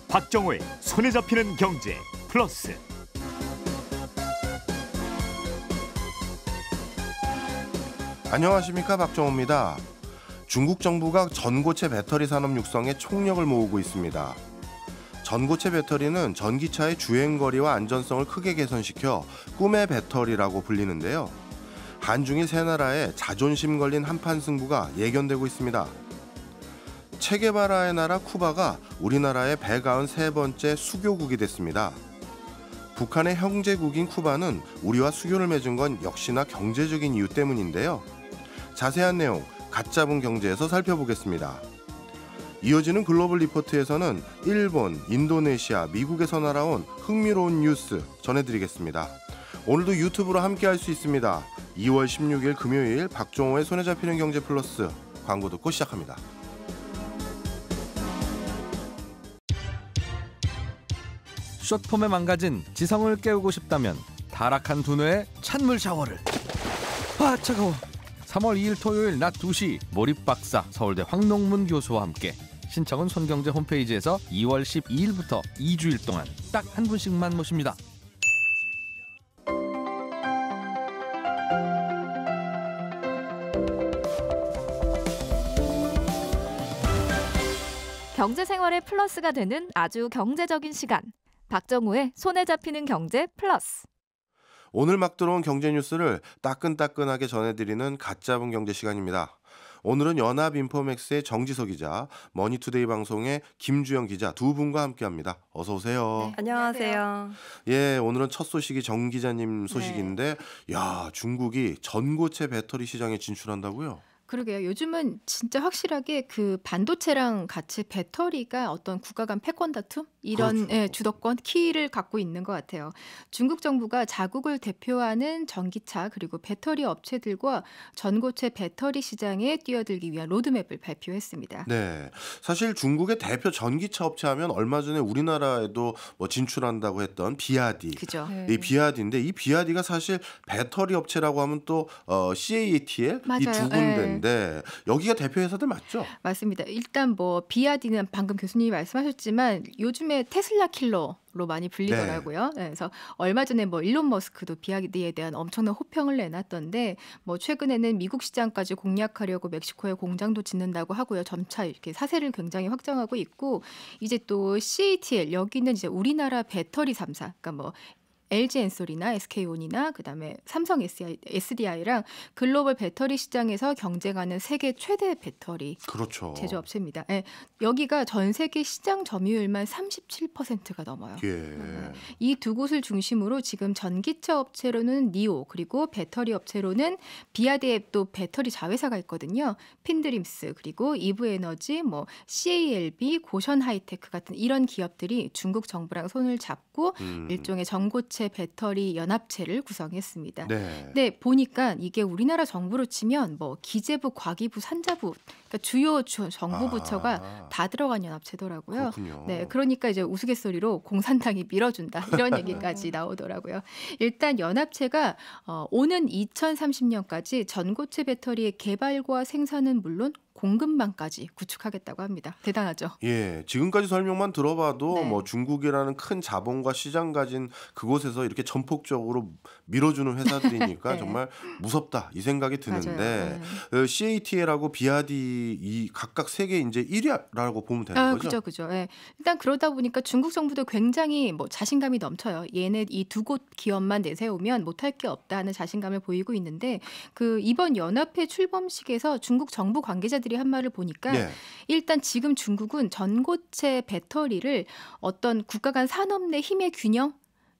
박정호의 손에 잡히는 경제 플러스. 안녕하십니까, 박정호입니다. 중국 정부가 전고체 배터리 산업 육성에 총력을 모으고 있습니다. 전고체 배터리는 전기차의 주행거리와 안전성을 크게 개선시켜 꿈의 배터리라고 불리는데요. 한중일 세 나라의 자존심 걸린 한판 승부가 예견되고 있습니다. 체게바라의 나라 쿠바가 우리나라의 193번째 수교국이 됐습니다. 북한의 형제국인 쿠바는 우리와 수교를 맺은 건 역시나 경제적인 이유 때문인데요. 자세한 내용 갓잡은 경제에서 살펴보겠습니다. 이어지는 글로벌 리포트에서는 일본, 인도네시아, 미국에서 날아온 흥미로운 뉴스 전해드리겠습니다. 오늘도 유튜브로 함께할 수 있습니다. 2월 16일 금요일 박정호의 손에 잡히는 경제 플러스, 광고 듣고 시작합니다. 숏폼에 망가진 지성을 깨우고 싶다면 타락한 두뇌에 찬물 샤워를. 아 차가워. 3월 2일 토요일 낮 2시 몰입박사 서울대 황농문 교수와 함께 신청은 손경제 홈페이지에서 2월 12일부터 2주일 동안 딱 한 분씩만 모십니다. 경제생활의 플러스가 되는 아주 경제적인 시간. 박정호의 손에 잡히는 경제 플러스. 오늘 막 들어온 경제 뉴스를 따끈따끈하게 전해드리는 갓잡은 경제 시간입니다. 오늘은 연합인포맥스의 정지석 기자, 머니투데이 방송의 김주영 기자 두 분과 함께합니다. 어서 오세요. 네, 안녕하세요. 예, 오늘은 첫 소식이 정 기자님 소식인데, 야, 중국이 전고체 배터리 시장에 진출한다고요? 그러게요. 요즘은 진짜 확실하게 그 반도체랑 같이 배터리가 어떤 국가 간 패권 다툼? 이런 그렇죠. 주도권, 키를 갖고 있는 것 같아요. 중국 정부가 자국을 대표하는 전기차 그리고 배터리 업체들과 전고체 배터리 시장에 뛰어들기 위한 로드맵을 발표했습니다. 네, 사실 중국의 대표 전기차 업체 하면 얼마 전에 우리나라에도 뭐 진출한다고 했던 비아디. 그죠? 이 비아디인데, 이 비아디가 사실 배터리 업체라고 하면 또 CATL 이 두 맞아요. 군데인데, 여기가 대표 회사들 맞죠? 맞습니다. 일단 뭐 비아디는 방금 교수님이 말씀하셨지만 요즘에 테슬라 킬러로 많이 불리더라고요. 네, 그래서 얼마 전에 뭐 일론 머스크도 비아디에 대한 엄청난 호평을 내놨던데, 뭐 최근에는 미국 시장까지 공략하려고 멕시코에 공장도 짓는다고 하고요. 점차 이렇게 사세를 굉장히 확장하고 있고, 이제 또 CATL 여기는 이제 우리나라 배터리 3사, 그러니까 뭐 LG 엔솔이나 SK온이나 그다음에 삼성 SDI랑 글로벌 배터리 시장에서 경쟁하는 세계 최대 배터리 그렇죠. 제조업체입니다. 예, 여기가 전 세계 시장 점유율만 37%가 넘어요. 예. 이 두 곳을 중심으로 지금 전기차 업체로는 니오, 그리고 배터리 업체로는 비아디에 또 배터리 자회사가 있거든요. 핀드림스, 그리고 이브에너지, 뭐 CALB, 고션 하이테크 같은 이런 기업들이 중국 정부랑 손을 잡고 일종의 전고체 배터리 연합체를 구성했습니다. 네. 네, 보니까 이게 우리나라 정부로 치면 뭐 기재부, 과기부, 산자부, 그러니까 주요 정부 부처가 다 들어간 연합체더라고요. 그렇군요. 네, 그러니까 이제 우스갯소리로 공산당이 밀어준다 이런 얘기까지 나오더라고요. 일단 연합체가 오는 2030년까지 전고체 배터리의 개발과 생산은 물론 공급망까지 구축하겠다고 합니다. 대단하죠. 예, 지금까지 설명만 들어봐도 네. 뭐 중국이라는 큰 자본과 시장 가진 그곳에서 이렇게 전폭적으로 밀어주는 회사들이니까 네. 정말 무섭다 이 생각이 드는데, 맞아요. CATL하고 비아디 이 각각 세계 이제 1위라고 보면 되는 거죠? 그죠. 예. 일단 그러다 보니까 중국 정부도 굉장히 뭐 자신감이 넘쳐요. 얘네 이 두 곳 기업만 내세우면 못할 게 없다는 자신감을 보이고 있는데, 그 이번 연합회 출범식에서 중국 정부 관계자들이 한 말을 보니까 네. 일단 지금 중국은 전고체 배터리를 어떤 국가 간 산업 내 힘의 균형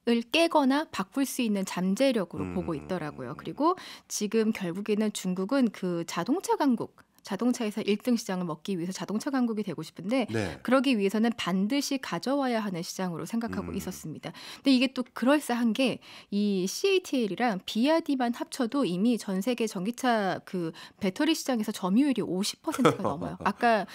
을 깨거나 바꿀 수 있는 잠재력으로 보고 있더라고요. 그리고 지금 결국에는 중국은 그 자동차 강국, 자동차에서 1등 시장을 먹기 위해서 자동차 강국이 되고 싶은데 네. 그러기 위해서는 반드시 가져와야 하는 시장으로 생각하고 있었습니다. 근데 이게 또 그럴싸한 게 이 CATL이랑 비아디만 합쳐도 이미 전 세계 전기차 그 배터리 시장에서 점유율이 50%가 넘어요. 아까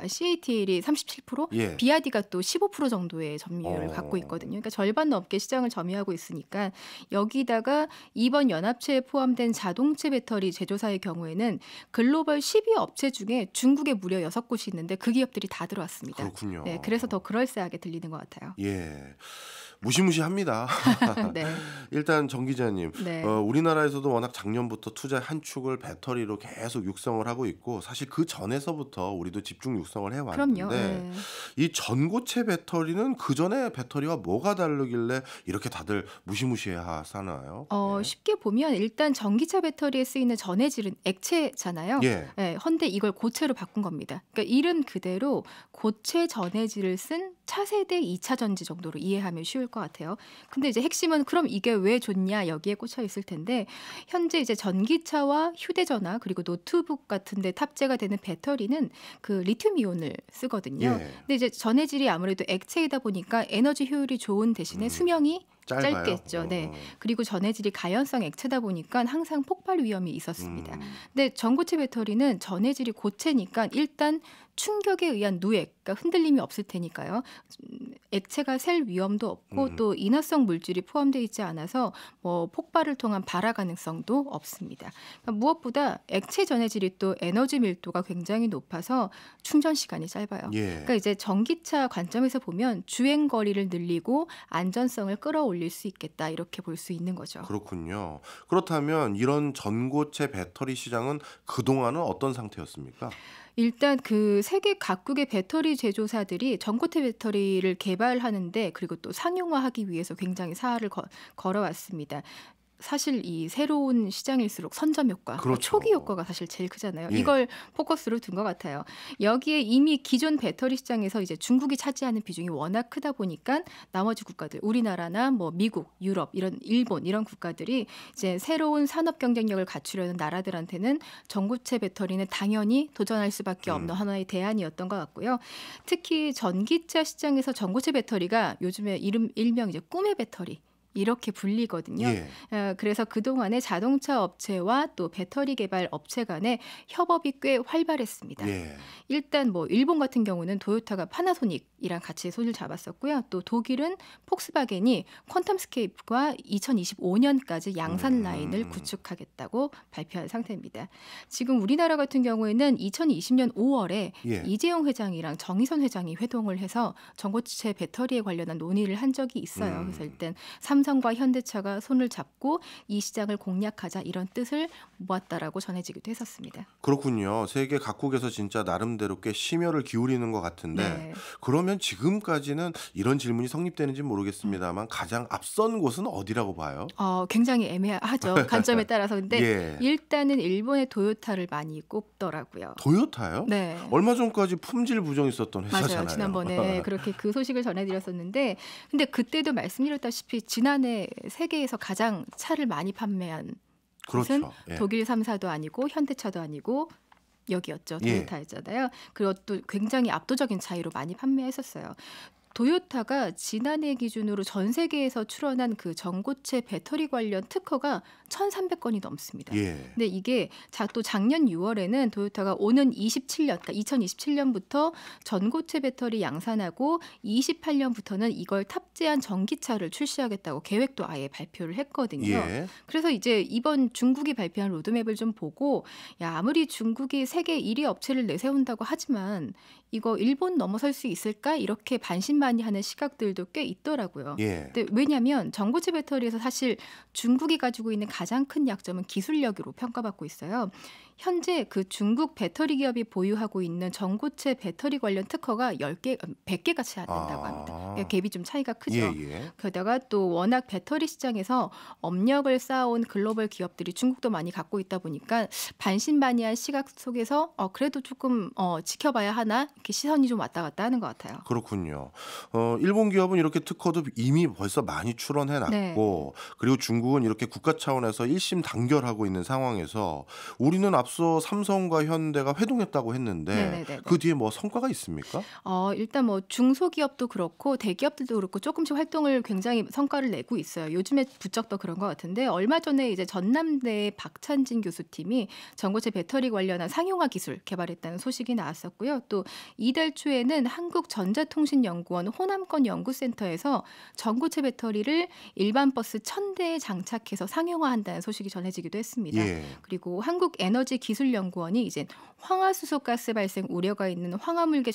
CATL이 37%, 예. 비아디가 또 15% 정도의 점유율을 갖고 있거든요. 그러니까 절반 넘게 시장을 점유하고 있으니까 여기다가 이번 연합체에 포함된 자동차 배터리 제조사의 경우에는 글로벌 10위 업체 중에 중국에 무려 6곳이 있는데 그 기업들이 다 들어왔습니다. 그렇군요. 네, 그래서 더 그럴싸하게 들리는 것 같아요. 예. 무시무시합니다. 네. 일단 정 기자님, 네. 우리나라에서도 워낙 작년부터 투자 한 축을 배터리로 계속 육성을 하고 있고 사실 그 전에서부터 우리도 집중 육성을 해왔는데 그럼요. 네. 이 전고체 배터리는 그 전에 배터리와 뭐가 다르길래 이렇게 다들 무시무시하잖아요. 예. 쉽게 보면 일단 전기차 배터리에 쓰이는 전해질은 액체잖아요. 예. 네, 헌데 이걸 고체로 바꾼 겁니다. 그러니까 이름 그대로 고체 전해질을 쓴 차세대 2차 전지 정도로 이해하면 쉬울 것 같아요. 근데 이제 핵심은 그럼 이게 왜 좋냐 여기에 꽂혀 있을 텐데 현재 이제 전기차와 휴대전화 그리고 노트북 같은 데 탑재가 되는 배터리는 그 리튬 이온을 쓰거든요. 예. 근데 이제 전해질이 아무래도 액체이다 보니까 에너지 효율이 좋은 대신에 수명이 짧아요? 짧겠죠. 네. 그리고 전해질이 가연성 액체다 보니까 항상 폭발 위험이 있었습니다. 근데 전고체 배터리는 전해질이 고체니까 일단 충격에 의한 누액, 그러니까 흔들림이 없을 테니까요. 액체가 셀 위험도 없고 또 인화성 물질이 포함되어 있지 않아서 뭐 폭발을 통한 발화 가능성도 없습니다. 그러니까 무엇보다 액체 전해질이 또 에너지 밀도가 굉장히 높아서 충전 시간이 짧아요. 예. 그러니까 이제 전기차 관점에서 보면 주행 거리를 늘리고 안전성을 끌어올릴 수 있겠다 이렇게 볼 수 있는 거죠. 그렇군요. 그렇다면 이런 전고체 배터리 시장은 그동안은 어떤 상태였습니까? 일단 그 세계 각국의 배터리 제조사들이 전고체 배터리를 개발하는데 그리고 또 상용화하기 위해서 굉장히 사활을 걸어왔습니다. 사실 이 새로운 시장일수록 선점 효과, 그렇죠. 초기 효과가 사실 제일 크잖아요. 예. 이걸 포커스로 둔 것 같아요. 여기에 이미 기존 배터리 시장에서 이제 중국이 차지하는 비중이 워낙 크다 보니까 나머지 국가들, 우리나라나 뭐 미국, 유럽, 이런 일본 이런 국가들이 이제 새로운 산업 경쟁력을 갖추려는 나라들한테는 전고체 배터리는 당연히 도전할 수밖에 없는 하나의 대안이었던 것 같고요. 특히 전기차 시장에서 전고체 배터리가 요즘에 일명 이제 꿈의 배터리. 이렇게 불리거든요. 예. 그래서 그동안에 자동차 업체와 또 배터리 개발 업체 간의 협업이 꽤 활발했습니다. 예. 일단 뭐 일본 같은 경우는 토요타가 파나소닉이랑 같이 손을 잡았었고요. 또 독일은 폭스바겐이 퀀텀스케이프가 2025년까지 양산 라인을 구축하겠다고 발표한 상태입니다. 지금 우리나라 같은 경우에는 2020년 5월에 예. 이재용 회장이랑 정의선 회장이 회동을 해서 전고체 배터리에 관련한 논의를 한 적이 있어요. 그래서 일단 삼성과 현대차가 손을 잡고 이 시장을 공략하자 이런 뜻을 모았다라고 전해지기도 했었습니다. 그렇군요. 세계 각국에서 진짜 나름대로 꽤 심혈을 기울이는 것 같은데 네. 그러면 지금까지는 이런 질문이 성립되는지 모르겠습니다만 가장 앞선 곳은 어디라고 봐요? 굉장히 애매하죠. 관점에 따라서. 근데 예. 일단은 일본의 토요타를 많이 꼽더라고요. 토요타요? 네. 얼마 전까지 품질 부정 있었던 회사잖아요. 맞아요. 지난번에 그렇게 그 소식을 전해드렸었는데 근데 그때도 말씀드렸다시피 지난해 세계에서 가장 차를 많이 판매한 곳은 그렇죠. 예. 독일 3사도 아니고 현대차도 아니고 여기였죠. 예. 토요타였잖아요. 그리고 또 굉장히 압도적인 차이로 많이 판매했었어요. 토요타가 지난해 기준으로 전 세계에서 출원한 그 전고체 배터리 관련 특허가 1,300건이 넘습니다. 예. 근데 이게 또 작년 6월에는 토요타가 오는 27년, 그러니까 2027년부터 전고체 배터리 양산하고 28년부터는 이걸 탑재한 전기차를 출시하겠다고 계획도 아예 발표를 했거든요. 예. 그래서 이제 이번 중국이 발표한 로드맵을 좀 보고 아무리 중국이 세계 1위 업체를 내세운다고 하지만 이거 일본 넘어설 수 있을까? 이렇게 반신반의하는 시각들도 꽤 있더라고요. 예. 근데 왜냐하면 전고체 배터리에서 사실 중국이 가지고 있는 가장 큰 약점은 기술력으로 평가받고 있어요. 현재 그 중국 배터리 기업이 보유하고 있는 전고체 배터리 관련 특허가 100개가 채 안 된다고 합니다. 그러니까 갭이 좀 차이가 크죠. 예. 게다가 또 워낙 배터리 시장에서 업력을 쌓아온 글로벌 기업들이 중국도 많이 갖고 있다 보니까 반신반의한 시각 속에서 그래도 조금 지켜봐야 하나 이렇게 시선이 좀 왔다 갔다 하는 것 같아요. 그렇군요. 일본 기업은 이렇게 특허도 이미 벌써 많이 출원해놨고 네. 그리고 중국은 이렇게 국가 차원에서 1심 단결하고 있는 상황에서 우리는 앞서 앞서 삼성과 현대가 회동했다고 했는데 네네네네. 그 뒤에 뭐 성과가 있습니까? 일단 뭐 중소기업도 그렇고 대기업들도 그렇고 조금씩 활동을 굉장히 성과를 내고 있어요. 요즘에 부쩍 더 그런 것 같은데 얼마 전에 이제 전남대 박찬진 교수팀이 전고체 배터리 관련한 상용화 기술 개발했다는 소식이 나왔었고요. 또 이달 초에는 한국전자통신연구원 호남권 연구센터에서 전고체 배터리를 일반 버스 1000대에 장착해서 상용화한다는 소식이 전해지기도 했습니다. 예. 그리고 한국에너지기술연구원이 이제 황화수소가스 발생 우려가 있는 황화물계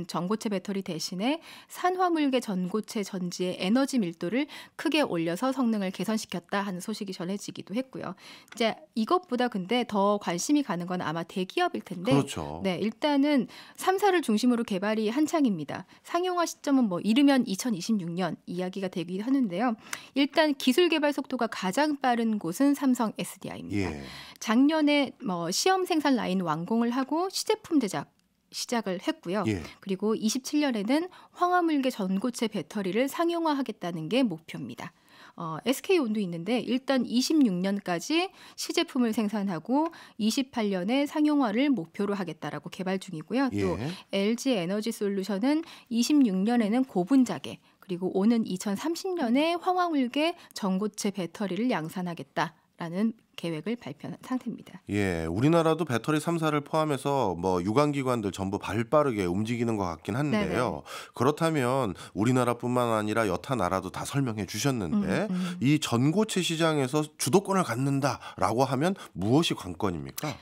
전고체 배터리 대신에 산화물계 전고체 전지의 에너지 밀도를 크게 올려서 성능을 개선시켰다 하는 소식이 전해지기도 했고요. 이제 이것보다 근데 더 관심이 가는 건 아마 대기업일 텐데 그렇죠. 네, 일단은 3사를 중심으로 개발이 한창입니다. 상용화 시점은 뭐 이르면 2026년 이야기가 되기도 하는데요. 일단 기술 개발 속도가 가장 빠른 곳은 삼성 SDI입니다. 예. 작년에 뭐 시험 생산 라인 완공을 하고 시제품 제작 시작을 했고요. 예. 그리고 27년에는 황화물계 전고체 배터리를 상용화하겠다는 게 목표입니다. SK온도 있는데 일단 26년까지 시제품을 생산하고 28년에 상용화를 목표로 하겠다라고 개발 중이고요. 또 예. LG 에너지 솔루션은 26년에는 고분자계 그리고 오는 2030년에 황화물계 전고체 배터리를 양산하겠다라는 계획을 발표한 상태입니다. 예, 우리나라도 배터리 3사를 포함해서 뭐 유관기관들 전부 발빠르게 움직이는 것 같긴 한데요. 네네. 그렇다면 우리나라뿐만 아니라 여타 나라도 다 설명해 주셨는데 이 전고체 시장에서 주도권을 갖는다라고 하면 무엇이 관건입니까?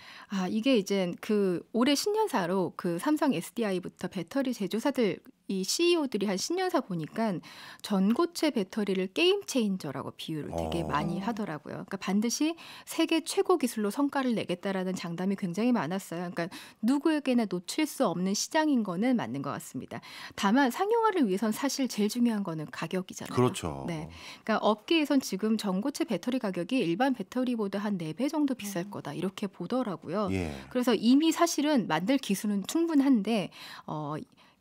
이게 이제 그 올해 신년사로 그 삼성 SDI부터 배터리 제조사들 이 CEO들이 한 신년사 보니까 전고체 배터리를 게임 체인저라고 비유를 되게 많이 하더라고요. 그러니까 반드시 세계 최고 기술로 성과를 내겠다라는 장담이 굉장히 많았어요. 그러니까 누구에게나 놓칠 수 없는 시장인 거는 맞는 것 같습니다. 다만 상용화를 위해선 사실 제일 중요한 거는 가격이잖아요. 그렇죠. 네. 그러니까 업계에선 지금 전고체 배터리 가격이 일반 배터리보다 한 4배 정도 비쌀 거다 이렇게 보더라고요. 예. 그래서 이미 사실은 만들 기술은 충분한데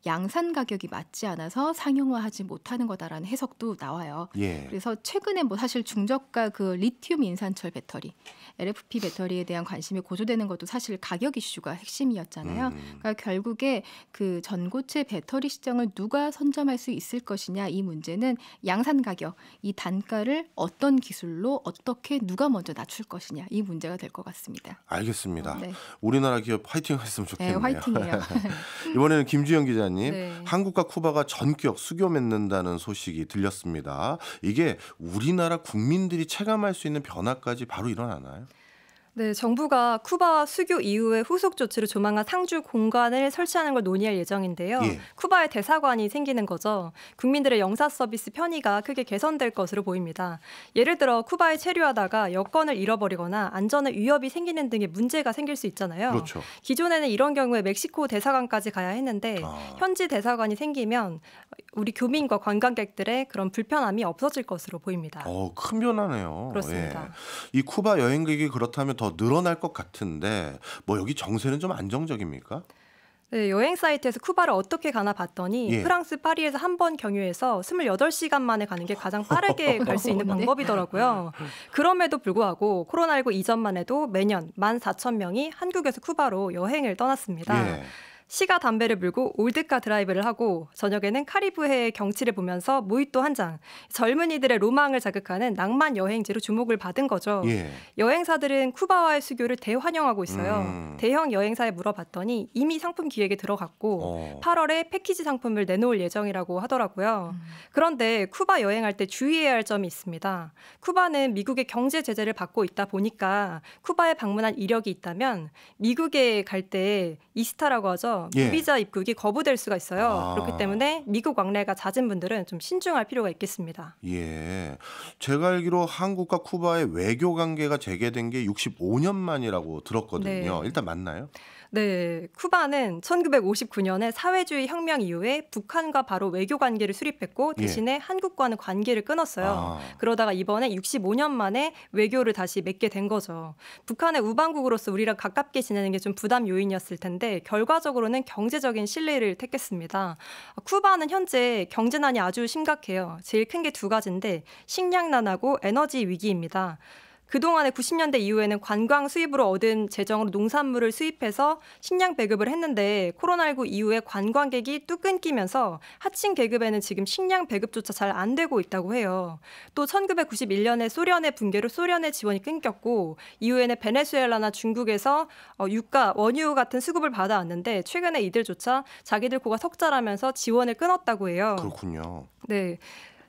양산 가격이 맞지 않아서 상용화하지 못하는 거다라는 해석도 나와요. 예. 그래서 최근에 뭐 사실 중저가 그 리튬 인산철 배터리, LFP 배터리에 대한 관심이 고조되는 것도 사실 가격 이슈가 핵심이었잖아요. 그러니까 결국에 그 전고체 배터리 시장을 누가 선점할 수 있을 것이냐 이 문제는 양산 가격, 이 단가를 어떤 기술로 어떻게 누가 먼저 낮출 것이냐 이 문제가 될 것 같습니다. 알겠습니다. 네. 우리나라 기업 화이팅 했으면 네, 좋겠네요. 화이팅이에요. 이번에는 김주영 기자님, 네. 한국과 쿠바가 전격 수교 맺는다는 소식이 들렸습니다. 이게 우리나라 국민들이 체감할 수 있는 변화까지 바로 일어나나요? 네, 정부가 쿠바 수교 이후에 후속 조치로 조만간 상주 공간을 설치하는 걸 논의할 예정인데요. 예. 쿠바에 대사관이 생기는 거죠. 국민들의 영사 서비스 편의가 크게 개선될 것으로 보입니다. 예를 들어 쿠바에 체류하다가 여권을 잃어버리거나 안전에 위협이 생기는 등의 문제가 생길 수 있잖아요. 그렇죠. 기존에는 이런 경우에 멕시코 대사관까지 가야 했는데 현지 대사관이 생기면 우리 교민과 관광객들의 그런 불편함이 없어질 것으로 보입니다. 큰 변화네요. 그렇습니다. 예. 이 쿠바 여행객이 그렇다면 더 늘어날 것 같은데 뭐 여기 정세는 좀 안정적입니까? 네, 여행 사이트에서 쿠바를 어떻게 가나 봤더니 예. 프랑스 파리에서 한 번 경유해서 28시간 만에 가는 게 가장 빠르게 갈 수 있는 방법이더라고요. 그럼에도 불구하고 코로나19 이전만 해도 매년 14,000명이 한국에서 쿠바로 여행을 떠났습니다. 예. 시가 담배를 물고 올드카 드라이브를 하고 저녁에는 카리브해의 경치를 보면서 모히또 한 잔, 젊은이들의 로망을 자극하는 낭만 여행지로 주목을 받은 거죠. 예. 여행사들은 쿠바와의 수교를 대환영하고 있어요. 대형 여행사에 물어봤더니 이미 상품 기획에 들어갔고 8월에 패키지 상품을 내놓을 예정이라고 하더라고요. 그런데 쿠바 여행할 때 주의해야 할 점이 있습니다. 쿠바는 미국의 경제 제재를 받고 있다 보니까 쿠바에 방문한 이력이 있다면 미국에 갈 때 이스타라고 하죠. 예. 무비자 입국이 거부될 수가 있어요. 그렇기 때문에 미국 왕래가 잦은 분들은 좀 신중할 필요가 있겠습니다. 예, 제가 알기로 한국과 쿠바의 외교 관계가 재개된 게 65년 만이라고 들었거든요. 네. 일단 맞나요? 네, 쿠바는 1959년에 사회주의 혁명 이후에 북한과 바로 외교 관계를 수립했고 대신에 한국과는 관계를 끊었어요. 그러다가 이번에 65년 만에 외교를 다시 맺게 된 거죠. 북한의 우방국으로서 우리랑 가깝게 지내는 게 좀 부담 요인이었을 텐데 결과적으로는 경제적인 신뢰를 택했습니다. 쿠바는 현재 경제난이 아주 심각해요. 제일 큰 게 두 가지인데 식량난하고 에너지 위기입니다. 그동안의 90년대 이후에는 관광 수입으로 얻은 재정으로 농산물을 수입해서 식량 배급을 했는데 코로나19 이후에 관광객이 뚝 끊기면서 하층 계급에는 지금 식량 배급조차 잘 안 되고 있다고 해요. 또 1991년에 소련의 붕괴로 소련의 지원이 끊겼고 이후에는 베네수엘라나 중국에서 유가, 원유 같은 수급을 받아왔는데 최근에 이들조차 자기들 코가 석자라면서 지원을 끊었다고 해요. 그렇군요. 네.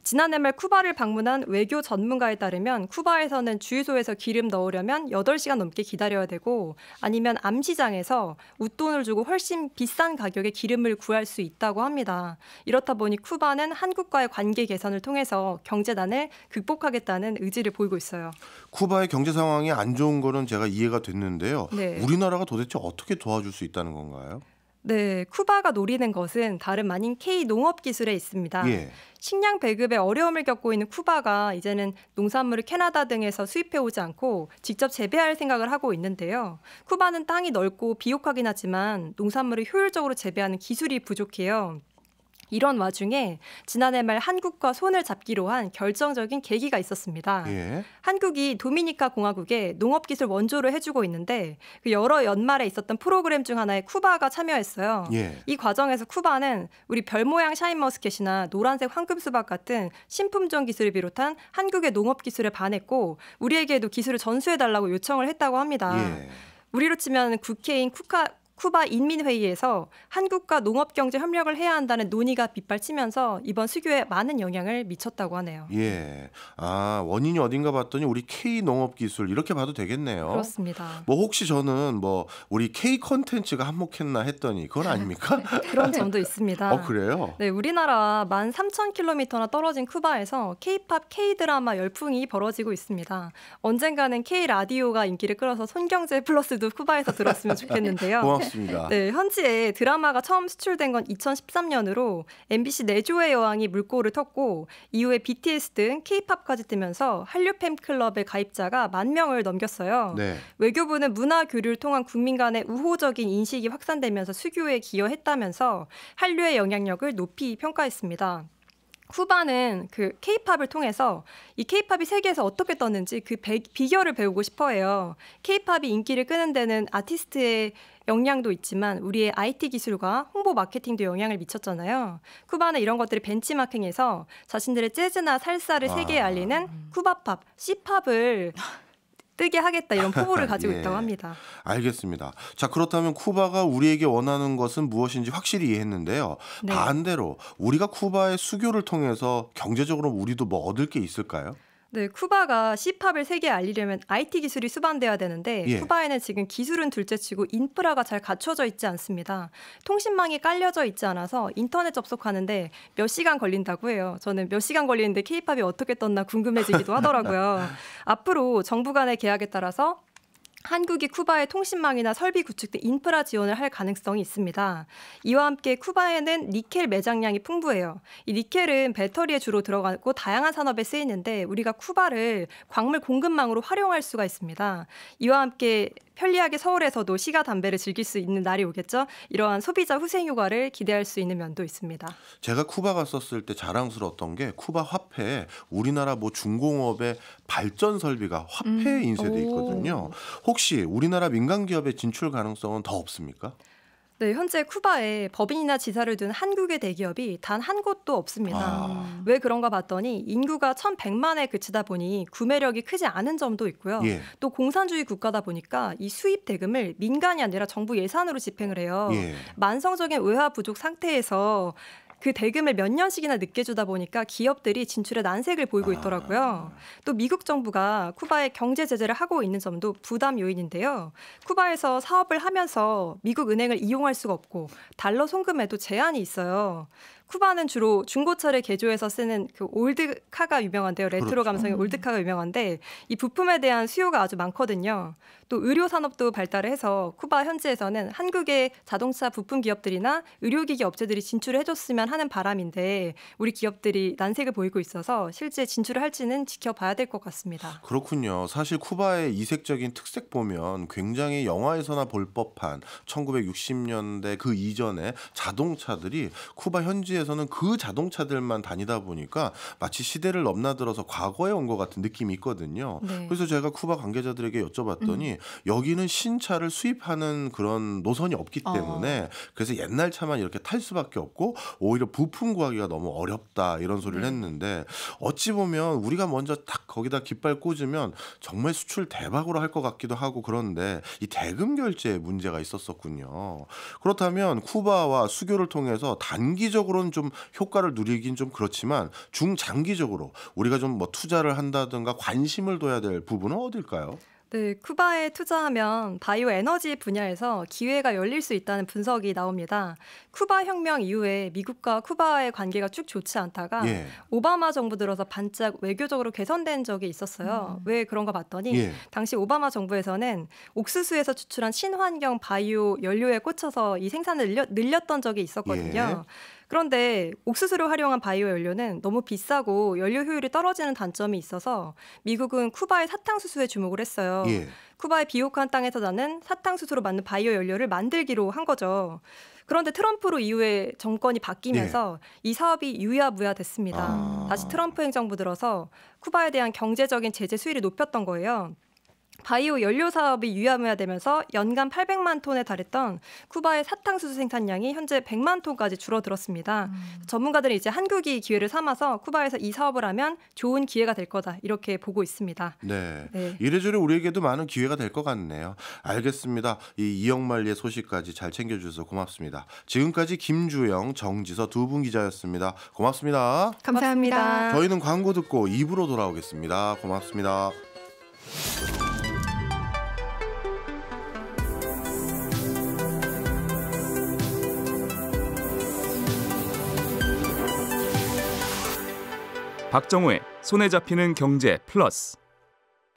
지난해 말 쿠바를 방문한 외교 전문가에 따르면 쿠바에서는 주유소에서 기름 넣으려면 8시간 넘게 기다려야 되고 아니면 암시장에서 웃돈을 주고 훨씬 비싼 가격에 기름을 구할 수 있다고 합니다. 이렇다 보니 쿠바는 한국과의 관계 개선을 통해서 경제난을 극복하겠다는 의지를 보이고 있어요. 쿠바의 경제 상황이 안 좋은 거는 제가 이해가 됐는데요. 네. 우리나라가 도대체 어떻게 도와줄 수 있다는 건가요? 네, 쿠바가 노리는 것은 다름 아닌 K 농업 기술에 있습니다. 예. 식량 배급에 어려움을 겪고 있는 쿠바가 이제는 농산물을 캐나다 등에서 수입해 오지 않고 직접 재배할 생각을 하고 있는데요. 쿠바는 땅이 넓고 비옥하긴 하지만 농산물을 효율적으로 재배하는 기술이 부족해요. 이런 와중에 지난해 말 한국과 손을 잡기로 한 결정적인 계기가 있었습니다. 예. 한국이 도미니카 공화국에 농업기술 원조를 해주고 있는데 그 여러 연말에 있었던 프로그램 중 하나에 쿠바가 참여했어요. 예. 이 과정에서 쿠바는 우리 별 모양 샤인머스켓이나 노란색 황금수박 같은 신품종 기술을 비롯한 한국의 농업기술에 반했고 우리에게도 기술을 전수해달라고 요청을 했다고 합니다. 예. 우리로 치면 국회인 쿠바 인민회의에서 한국과 농업경제 협력을 해야 한다는 논의가 빗발치면서 이번 수교에 많은 영향을 미쳤다고 하네요. 예. 아, 원인이 어딘가 봤더니 우리 K 농업 기술 이렇게 봐도 되겠네요. 그렇습니다. 뭐 혹시 저는 뭐 우리 K 컨텐츠가 한몫했나 했더니 그건 아닙니까? 그런 점도 있습니다. 그래요? 네, 우리나라 13,000km나 떨어진 쿠바에서 K-팝, K-드라마 열풍이 벌어지고 있습니다. 언젠가는 K-라디오가 인기를 끌어서 손경제 플러스도 쿠바에서 들었으면 좋겠는데요. 고맙습니다. 네, 현지에 드라마가 처음 수출된 건 2013년으로 MBC 내조의 여왕이 물꼬를 텄고 이후에 BTS 등 K-팝까지 뜨면서 한류 팬클럽의 가입자가 10,000명을 넘겼어요. 네. 외교부는 문화 교류를 통한 국민 간의 우호적인 인식이 확산되면서 수교에 기여했다면서 한류의 영향력을 높이 평가했습니다. 쿠바는 그 K-팝을 통해서 이 K-팝이 세계에서 어떻게 떴는지 그 비결을 배우고 싶어 해요. K-팝이 인기를 끄는 데는 아티스트의 역량도 있지만 우리의 IT 기술과 홍보 마케팅도 영향을 미쳤잖아요. 쿠바는 이런 것들을 벤치마킹해서 자신들의 재즈나 살사를 세계에 알리는 쿠바팝, C팝을 뜨게 하겠다 이런 포부를 가지고 예. 있다고 합니다. 알겠습니다. 자, 그렇다면 쿠바가 우리에게 원하는 것은 무엇인지 확실히 이해했는데요. 네. 반대로 우리가 쿠바의 수교를 통해서 경제적으로 우리도 뭐 얻을 게 있을까요? 네, 쿠바가 C팝을 세계에 알리려면 IT 기술이 수반돼야 되는데 예. 쿠바에는 지금 기술은 둘째치고 인프라가 잘 갖춰져 있지 않습니다. 통신망이 깔려져 있지 않아서 인터넷 접속하는데 몇 시간 걸린다고 해요. 저는 몇 시간 걸리는데 K-팝이 어떻게 떴나 궁금해지기도 하더라고요. 앞으로 정부 간의 계약에 따라서 한국이 쿠바의 통신망이나 설비 구축 등 인프라 지원을 할 가능성이 있습니다. 이와 함께 쿠바에는 니켈 매장량이 풍부해요. 이 니켈은 배터리에 주로 들어가고 다양한 산업에 쓰이는데 우리가 쿠바를 광물 공급망으로 활용할 수가 있습니다. 이와 함께 편리하게 서울에서도 시가 담배를 즐길 수 있는 날이 오겠죠. 이러한 소비자 후생 효과를 기대할 수 있는 면도 있습니다. 제가 쿠바 갔었을 때 자랑스러웠던 게 쿠바 화폐에 우리나라 뭐 중공업의 발전 설비가 화폐에 인쇄돼 있거든요. 혹시 우리나라 민간 기업의 진출 가능성은 더 없습니까? 네, 현재 쿠바에 법인이나 지사를 둔 한국의 대기업이 단 한 곳도 없습니다. 왜 그런가 봤더니 인구가 1,100만에 그치다 보니 구매력이 크지 않은 점도 있고요. 예. 또 공산주의 국가다 보니까 이 수입 대금을 민간이 아니라 정부 예산으로 집행을 해요. 예. 만성적인 외화 부족 상태에서 그 대금을 몇 년씩이나 늦게 주다 보니까 기업들이 진출에 난색을 보이고 있더라고요. 또 미국 정부가 쿠바에 경제 제재를 하고 있는 점도 부담 요인인데요. 쿠바에서 사업을 하면서 미국 은행을 이용할 수가 없고 달러 송금에도 제한이 있어요. 쿠바는 주로 중고차를 개조해서 쓰는 그 올드카가 유명한데요. 레트로 그렇죠. 감성의 올드카가 유명한데 이 부품에 대한 수요가 아주 많거든요. 또 의료 산업도 발달을 해서 쿠바 현지에서는 한국의 자동차 부품 기업들이나 의료기기 업체들이 진출을 해줬으면 하는 바람인데 우리 기업들이 난색을 보이고 있어서 실제 진출을 할지는 지켜봐야 될 것 같습니다. 그렇군요. 사실 쿠바의 이색적인 특색 보면 굉장히 영화에서나 볼 법한 1960년대 그 이전의 자동차들이 쿠바 현지에 현지에서는 그 자동차들만 다니다 보니까 마치 시대를 넘나들어서 과거에 온 것 같은 느낌이 있거든요. 네. 그래서 제가 쿠바 관계자들에게 여쭤봤더니 여기는 신차를 수입하는 그런 노선이 없기 때문에 그래서 옛날 차만 이렇게 탈 수밖에 없고 오히려 부품 구하기가 너무 어렵다 이런 소리를 했는데 어찌 보면 우리가 먼저 딱 거기다 깃발 꽂으면 정말 수출 대박으로 할 것 같기도 하고 그런데 이 대금 결제에 문제가 있었었군요. 그렇다면 쿠바와 수교를 통해서 단기적으로는 좀 효과를 누리긴 좀 그렇지만 중장기적으로 우리가 좀 뭐 투자를 한다든가 관심을 둬야 될 부분은 어딜까요? 네, 쿠바에 투자하면 바이오 에너지 분야에서 기회가 열릴 수 있다는 분석이 나옵니다. 쿠바 혁명 이후에 미국과 쿠바의 관계가 쭉 좋지 않다가 예. 오바마 정부 들어서 반짝 외교적으로 개선된 적이 있었어요. 왜 그런가 봤더니 예. 당시 오바마 정부에서는 옥수수에서 추출한 친환경 바이오 연료에 꽂혀서 이 생산을 늘렸던 적이 있었거든요. 그런데 옥수수를 활용한 바이오 연료는 너무 비싸고 연료 효율이 떨어지는 단점이 있어서 미국은 쿠바의 사탕수수에 주목을 했어요. 예. 쿠바의 비옥한 땅에서 나는 사탕수수로 만든 바이오 연료를 만들기로 한 거죠. 그런데 트럼프로 이후에 정권이 바뀌면서 이 사업이 유야무야됐습니다. 다시 트럼프 행정부 들어서 쿠바에 대한 경제적인 제재 수위를 높였던 거예요. 바이오 연료 사업이 유야무야되면서 연간 800만 톤에 달했던 쿠바의 사탕수수 생산량이 현재 100만 톤까지 줄어들었습니다. 전문가들은 이제 한국이 기회를 삼아서 쿠바에서 이 사업을 하면 좋은 기회가 될 거다 이렇게 보고 있습니다. 네. 네. 이래저래 우리에게도 많은 기회가 될 것 같네요. 알겠습니다. 이 이영만리의 소식까지 잘 챙겨주셔서 고맙습니다. 지금까지 김주영, 정지서 두 분 기자였습니다. 고맙습니다. 감사합니다. 저희는 광고 듣고 2부로 돌아오겠습니다. 고맙습니다. 박정우의 손에 잡히는 경제 플러스.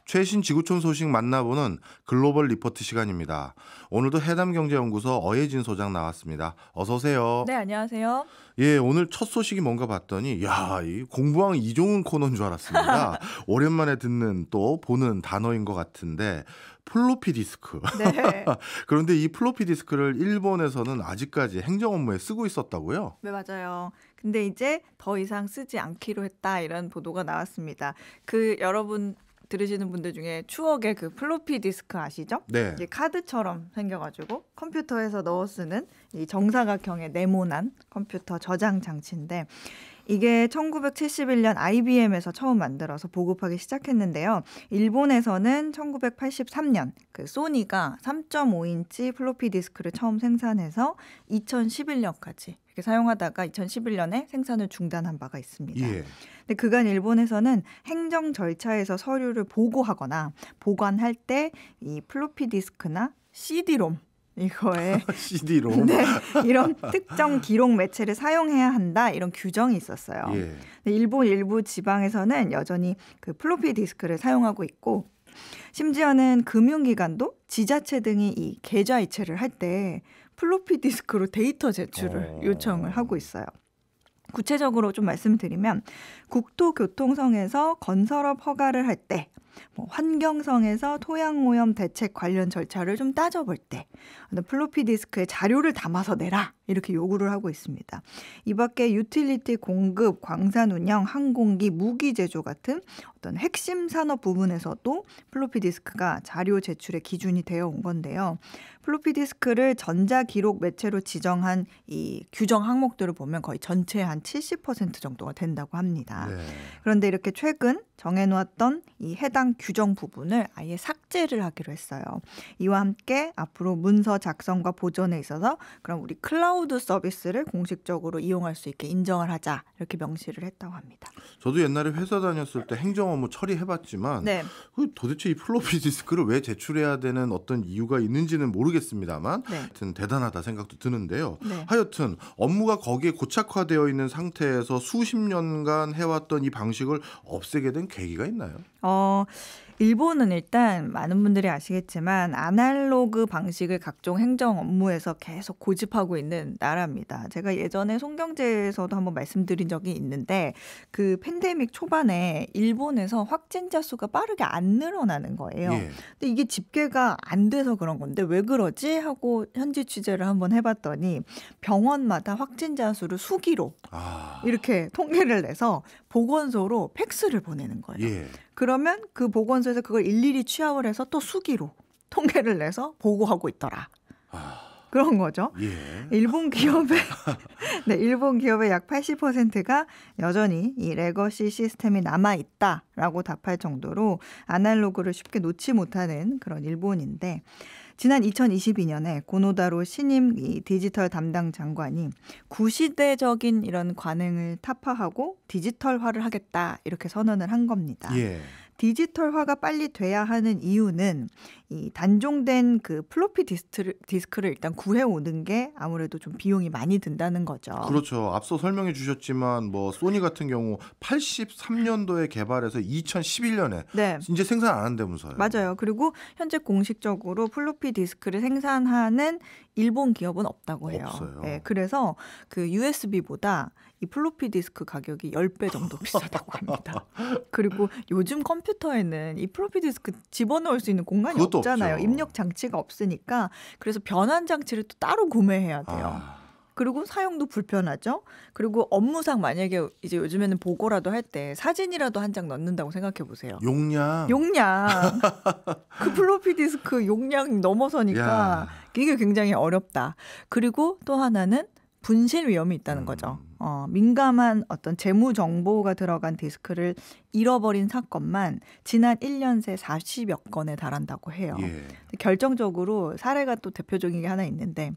최신 지구촌 소식 만나보는 글로벌 리포트 시간입니다. 오늘도 해담경제연구소 어예진 소장 나왔습니다. 어서 오세요. 네, 안녕하세요. 예, 오늘 첫 소식이 뭔가 봤더니 이 공부왕 이종훈 코너인 줄 알았습니다. 오랜만에 듣는 또 보는 단어인 것 같은데 플로피 디스크. 네. 그런데 이 플로피 디스크를 일본에서는 아직까지 행정 업무에 쓰고 있었다고요? 네, 맞아요. 근데 이제 더 이상 쓰지 않기로 했다 이런 보도가 나왔습니다. 그 여러분 들으시는 분들 중에 추억의 그 플로피 디스크 아시죠? 네. 이게 카드처럼 생겨가지고 컴퓨터에서 넣어 쓰는 이 정사각형의 네모난 컴퓨터 저장 장치인데 이게 1971년 IBM에서 처음 만들어서 보급하기 시작했는데요. 일본에서는 1983년 그 소니가 3.5인치 플로피 디스크를 처음 생산해서 2011년까지 이렇게 사용하다가 2011년에 생산을 중단한 바가 있습니다. 예. 근데 그간 일본에서는 행정 절차에서 서류를 보고하거나 보관할 때 이 플로피 디스크나 CD롬 이거에 CD롬. 네, 이런 특정 기록 매체를 사용해야 한다 이런 규정이 있었어요. 예. 근데 일본 일부 지방에서는 여전히 그 플로피 디스크를 사용하고 있고 심지어는 금융기관도 지자체 등이 이 계좌이체를 할 때 플로피 디스크로 데이터 제출을 요청을 하고 있어요. 구체적으로 좀 말씀드리면 국토교통성에서 건설업 허가를 할 때 환경성에서 토양오염 대책 관련 절차를 좀 따져볼 때 플로피 디스크에 자료를 담아서 내라 이렇게 요구를 하고 있습니다. 이 밖에 유틸리티 공급, 광산 운영, 항공기, 무기 제조 같은 어떤 핵심 산업 부분에서도 플로피 디스크가 자료 제출의 기준이 되어 온 건데요. 플로피 디스크를 전자기록 매체로 지정한 이 규정 항목들을 보면 거의 전체의 한 70% 정도가 된다고 합니다. 네. 그런데 이렇게 최근 정해놓았던 이 해당 규정 부분을 아예 삭제를 하기로 했어요. 이와 함께 앞으로 문서 작성과 보존에 있어서 그럼 우리 클라우드 서비스를 공식적으로 이용할 수 있게 인정을 하자 이렇게 명시를 했다고 합니다. 저도 옛날에 회사 다녔을 때 행정 업무 처리해봤지만 네. 도대체 이 플로피 디스크를 왜 제출해야 되는 어떤 이유가 있는지는 모르겠습니다만 네. 하여튼 대단하다 생각도 드는데요. 네. 하여튼 업무가 거기에 고착화되어 있는 상태에서 수십 년간 해왔던 이 방식을 없애게 된 계기가 있나요? 일본은 일단 많은 분들이 아시겠지만 아날로그 방식을 각종 행정 업무에서 계속 고집하고 있는 나라입니다. 제가 예전에 송경제에서도 한번 말씀드린 적이 있는데 그 팬데믹 초반에 일본에서 확진자 수가 빠르게 안 늘어나는 거예요. 예. 근데 이게 집계가 안 돼서 그런 건데 왜 그러지? 하고 현지 취재를 한번 해봤더니 병원마다 확진자 수를 수기로 이렇게 통계를 내서 보건소로 팩스를 보내는 거예요. 예. 그러면 그 보건소에서 그걸 일일이 취합을 해서 또 수기로 통계를 내서 보고하고 있더라. 그런 거죠. 예. 일본 기업의 네, 일본 기업의 약 80%가 여전히 이 레거시 시스템이 남아 있다라고 답할 정도로 아날로그를 쉽게 놓지 못하는 그런 일본인데 지난 2022년에 고노다로 신임 이 디지털 담당 장관이 구시대적인 이런 관행을 타파하고 디지털화를 하겠다 이렇게 선언을 한 겁니다. 예. 디지털화가 빨리 돼야 하는 이유는 이 단종된 그 플로피 디스크를 일단 구해오는 게 아무래도 좀 비용이 많이 든다는 거죠. 그렇죠. 앞서 설명해 주셨지만 뭐 소니 같은 경우 83년도에 개발해서 2011년에 네. 이제 생산 안 한다면서요. 맞아요. 그리고 현재 공식적으로 플로피 디스크를 생산하는 일본 기업은 없다고 해요. 없어요. 네, 그래서 그 USB보다 이 플로피 디스크 가격이 10배 정도 비싸다고 합니다. 그리고 요즘 컴퓨터에는 이 플로피 디스크 집어넣을 수 있는 공간이 없잖아요. 없죠. 입력 장치가 없으니까 그래서 변환 장치를 또 따로 구매해야 돼요. 그리고 사용도 불편하죠. 그리고 업무상 만약에 이제 요즘에는 보고라도 할 때 사진이라도 한 장 넣는다고 생각해 보세요. 용량. 그 플로피 디스크 용량 넘어서니까 야. 이게 굉장히 어렵다. 그리고 또 하나는 분실 위험이 있다는 거죠. 민감한 어떤 재무 정보가 들어간 디스크를 잃어버린 사건만 지난 1년 새 40여 건에 달한다고 해요. 예. 결정적으로 사례가 또 대표적인 게 하나 있는데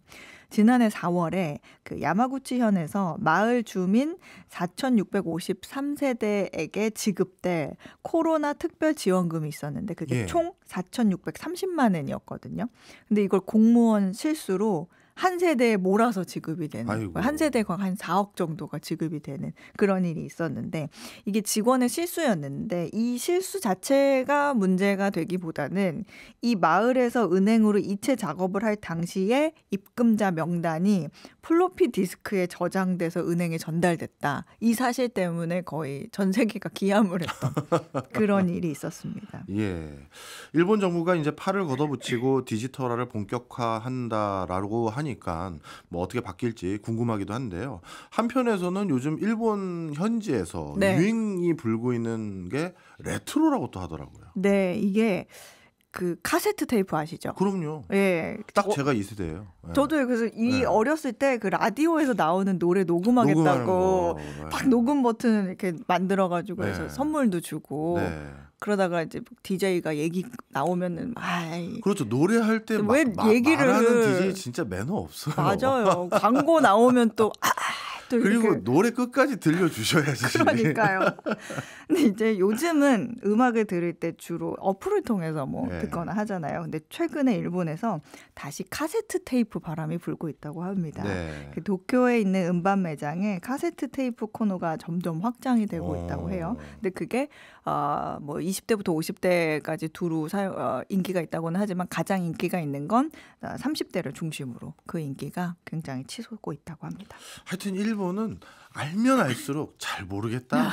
지난해 4월에 그 야마구치현에서 마을 주민 4,653세대에게 지급될 코로나 특별 지원금이 있었는데 그게 예. 총 4,630만 원이었거든요. 근데 이걸 공무원 실수로 한 세대에 몰아서 지급이 되는 아이고. 한 세대가 한 4억 정도가 지급이 되는 그런 일이 있었는데 이게 직원의 실수였는데 이 실수 자체가 문제가 되기보다는 이 마을에서 은행으로 이체 작업을 할 당시에 입금자 명단이 플로피 디스크에 저장돼서 은행에 전달됐다. 이 사실 때문에 거의 전 세계가 기함을 했던 그런 일이 있었습니다. 예. 일본 정부가 이제 팔을 걷어붙이고 디지털화를 본격화한다라고 하니까 뭐 어떻게 바뀔지 궁금하기도 한데요. 한편에서는 요즘 일본 현지에서 네. 유행이 불고 있는 게 레트로라고 또 하더라고요. 네, 이게 그 카세트 테이프 아시죠? 그럼요. 예. 딱 제가 이 세대예요. 예. 저도 그래서 이 네. 어렸을 때 그 라디오에서 나오는 노래 녹음하겠다고 녹음하는 거. 막 녹음 버튼 이렇게 만들어가지고 네. 해서 선물도 주고 네. 그러다가 이제 DJ가 얘기 나오면은 아이 그렇죠. 노래할 때 왜 얘기를 말하는 DJ 진짜 매너 없어요. 맞아요. 광고 나오면 또 또 그리고 이렇게. 노래 끝까지 들려주셔야지. 그러니까요. 근데 이제 요즘은 음악을 들을 때 주로 어플을 통해서 뭐 네. 듣거나 하잖아요. 근데 최근에 일본에서 다시 카세트 테이프 바람이 불고 있다고 합니다. 네. 그 도쿄에 있는 음반 매장에 카세트 테이프 코너가 점점 확장이 되고 있다고 해요. 근데 그게 뭐 20대부터 50대까지 두루 인기가 있다고는 하지만 가장 인기가 있는 건 30대를 중심으로 그 인기가 굉장히 치솟고 있다고 합니다. 하여튼 일본은 알면 알수록 잘 모르겠다.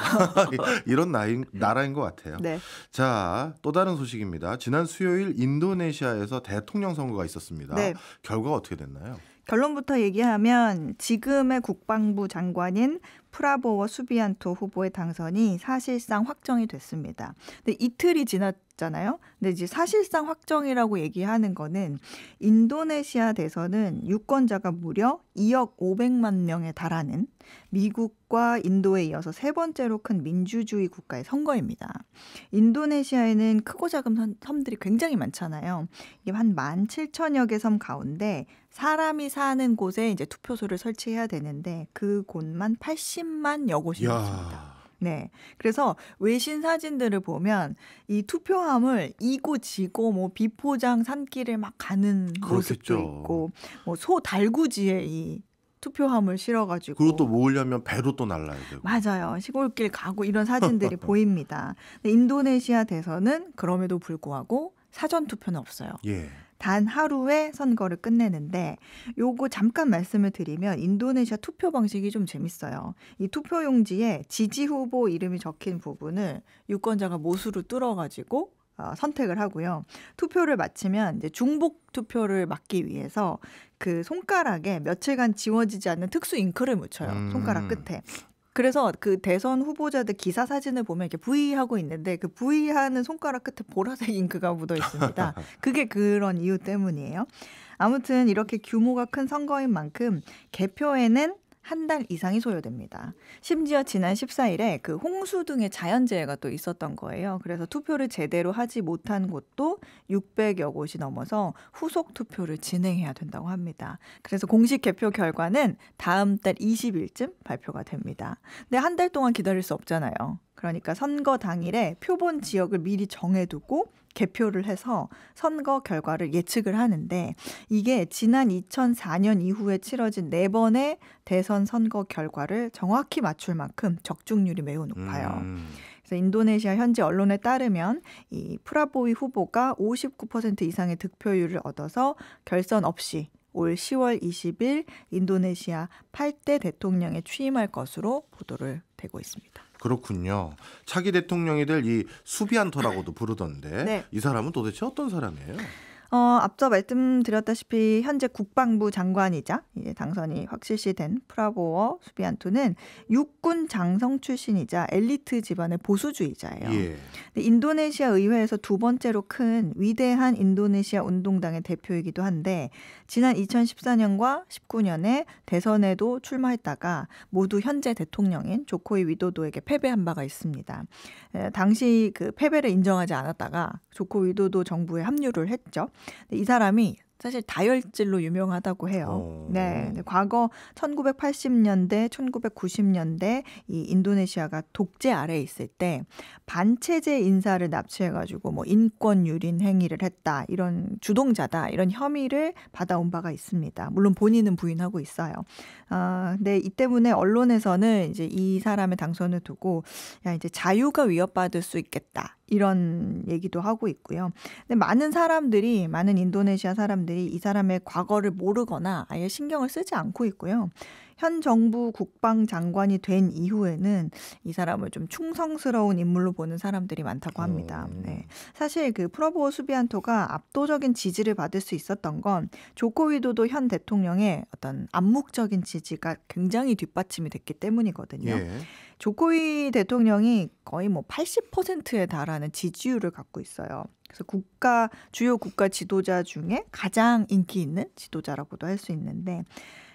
이런 나라인 것 같아요. 네. 자, 또 다른 소식입니다. 지난 수요일 인도네시아에서 대통령 선거가 있었습니다. 네. 결과가 어떻게 됐나요? 결론부터 얘기하면 지금의 국방부 장관인 프라보워 수비안토 후보의 당선이 사실상 확정이 됐습니다. 근데 이틀이 지났잖아요. 근데 이제 사실상 확정이라고 얘기하는 거는 인도네시아 대선은 유권자가 무려 2억 500만 명에 달하는 미국과 인도에 이어서 세 번째로 큰 민주주의 국가의 선거입니다. 인도네시아에는 크고 작은 섬들이 굉장히 많잖아요. 이게 한 17,000여 개 섬 가운데 사람이 사는 곳에 이제 투표소를 설치해야 되는데 그 곳만 80만여 곳이 있습니다. 네. 그래서 외신 사진들을 보면 이 투표함을 이고 지고 뭐 비포장 산길을 막 가는 모습도 그렇겠죠. 있고 뭐 소 달구지에 이 투표함을 실어가지고 그리고 또 모으려면 배로 또 날라야 되고. 맞아요. 시골길 가고 이런 사진들이 보입니다. 근데 인도네시아 대선은 그럼에도 불구하고 사전 투표는 없어요. 예. 단 하루에 선거를 끝내는데 요거 잠깐 말씀을 드리면 인도네시아 투표 방식이 좀 재밌어요. 이 투표 용지에 지지 후보 이름이 적힌 부분을 유권자가 못으로 뚫어가지고 선택을 하고요. 투표를 마치면 이제 중복 투표를 막기 위해서 그 손가락에 며칠간 지워지지 않는 특수 잉크를 묻혀요. 손가락 끝에. 그래서 그 대선 후보자들 기사 사진을 보면 이렇게 V하고 있는데 그 V하는 손가락 끝에 보라색 잉크가 묻어 있습니다. 그게 그런 이유 때문이에요. 아무튼 이렇게 규모가 큰 선거인 만큼 개표에는 한 달 이상이 소요됩니다. 심지어 지난 14일에 그 홍수 등의 자연재해가 또 있었던 거예요. 그래서 투표를 제대로 하지 못한 곳도 600여 곳이 넘어서 후속 투표를 진행해야 된다고 합니다. 그래서 공식 개표 결과는 다음 달 20일쯤 발표가 됩니다. 근데 한 달 동안 기다릴 수 없잖아요. 그러니까 선거 당일에 표본 지역을 미리 정해두고 개표를 해서 선거 결과를 예측을 하는데 이게 지난 2004년 이후에 치러진 4번의 대선 선거 결과를 정확히 맞출 만큼 적중률이 매우 높아요. 그래서 인도네시아 현지 언론에 따르면 이 프라보위 후보가 59% 이상의 득표율을 얻어서 결선 없이 올 10월 20일 인도네시아 8대 대통령에 취임할 것으로 보도를 되고 있습니다. 그렇군요. 차기 대통령이 될 이 수비안토라고도 부르던데 네. 이 사람은 도대체 어떤 사람이에요? 앞서 말씀드렸다시피 현재 국방부 장관이자 이제 당선이 확실시된 프라보워 수비안토는 육군 장성 출신이자 엘리트 집안의 보수주의자예요. 예. 인도네시아 의회에서 두 번째로 큰 위대한 인도네시아 운동당의 대표이기도 한데 지난 2014년과 19년에 대선에도 출마했다가 모두 현재 대통령인 조코이 위도도에게 패배한 바가 있습니다. 당시 그 패배를 인정하지 않았다가 조코 위도도 정부에 합류를 했죠. 이 사람이 사실 다혈질로 유명하다고 해요. 네, 과거 1980년대, 1990년대 이 인도네시아가 독재 아래에 있을 때 반체제 인사를 납치해가지고 뭐 인권 유린 행위를 했다, 이런 주동자다, 이런 혐의를 받아온 바가 있습니다. 물론 본인은 부인하고 있어요. 근데 이 때문에 언론에서는 이제 이 사람의 당선을 두고 야 이제 자유가 위협받을 수 있겠다, 이런 얘기도 하고 있고요. 근데 많은 인도네시아 사람들이 이 사람의 과거를 모르거나 아예 신경을 쓰지 않고 있고요. 현 정부 국방장관이 된 이후에는 이 사람을 좀 충성스러운 인물로 보는 사람들이 많다고 합니다. 네. 사실 그 프라보워 수비안토가 압도적인 지지를 받을 수 있었던 건 조코 위도도 현 대통령의 어떤 암묵적인 지지가 굉장히 뒷받침이 됐기 때문이거든요. 예. 조코위 대통령이 거의 뭐 80%에 달하는 지지율을 갖고 있어요. 그래서 주요 국가 지도자 중에 가장 인기 있는 지도자라고도 할 수 있는데,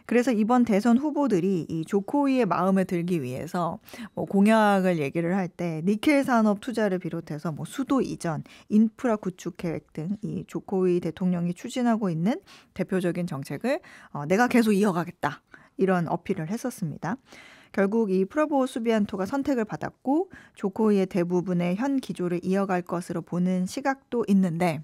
그래서 이번 대선 후보들이 이 조코위의 마음에 들기 위해서 뭐 공약을 얘기를 할 때 니켈 산업 투자를 비롯해서 뭐 수도 이전, 인프라 구축 계획 등 이 조코위 대통령이 추진하고 있는 대표적인 정책을 내가 계속 이어가겠다, 이런 어필을 했었습니다. 결국 이 프라보워 수비안토가 선택을 받았고 조코위의 대부분의 현 기조를 이어갈 것으로 보는 시각도 있는데,